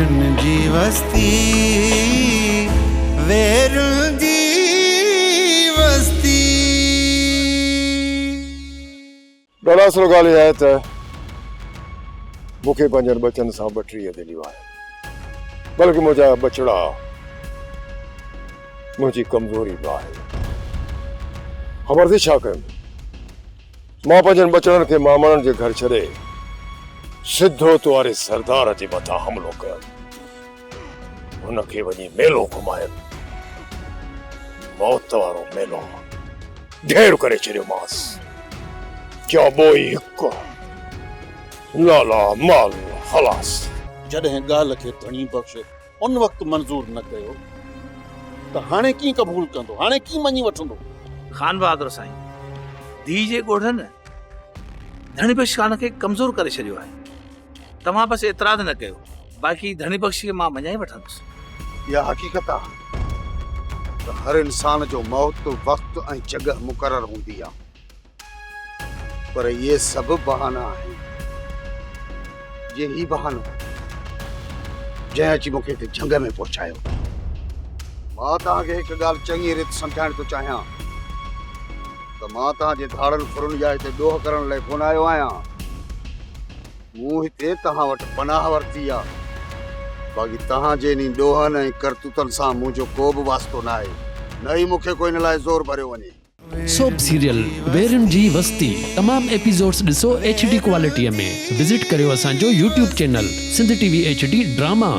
वेरुन जी वस्ती, वेरुन जी वस्ती। ॾाढा असुल ॻाल्हि आहे त मूंखे पंहिंजनि बचनि सां 32 दिलियूं आहिनि, बल्कि मुंहिंजा बछड़ा मुंहिंजी कमज़ोरी बि आहे। ख़बर थी छा कयुमि? मां पंहिंजनि बचड़नि खे मामड़नि जे घर छॾे सिधो तुआरे सरदार जे मथां हमलो कयुमि। हुनखे वञी मेलो घुमायुमि, मौत वारो मेलो ढेर करे छॾियोमांसि। क्या बोई हिकु लाला माल खलास। जॾहिं ॻाल्हि खे धणी बख़्श उन वक़्तु मंज़ूर न कयो त हाणे कीअं क़बूल कंदो, हाणे कीअं मञी वठंदो? खान बहादुर साईं, धी जे ॻोढ़नि धणी बख़्श खान खे कमज़ोर करे छॾियो आहे। तव्हां बसि एतिराज़ न कयो, बाक़ी धणी बख़्श खे मां मञाए वठंदुसि। इहा हक़ीक़त आहे त हर इंसान जो मौत वक़्तु ऐं जॻह मुक़ररु हूंदी आहे, पर इहे सभु बहाना आहिनि। यही बहानो जंहिं अची मूंखे हिते जंग में पहुचायो। मां तव्हांखे हिकु ॻाल्हि चङी रीति सम्झाइण थो चाहियां त मां तव्हांजे धाड़नि फुरनि या हिते ॾोह करण लाइ कोन आयो आहियां। मूं हिते तव्हां वटि पनाह वरिती आहे, बाक़ी तव्हांजे इन ॾोहनि ऐं करतूतनि सां मुंहिंजो को बि वास्तो न आहे, न ई मूंखे कोई इन लाइ ज़ोर भरियो वञे। सोप सीरियल वेरुन जी वस्ती तमाम एपिसोड्स ॾिसो HD क्वालिटीअ में। विज़िट करियो असांजो YouTube चैनल सिंध TV HD ड्रामा।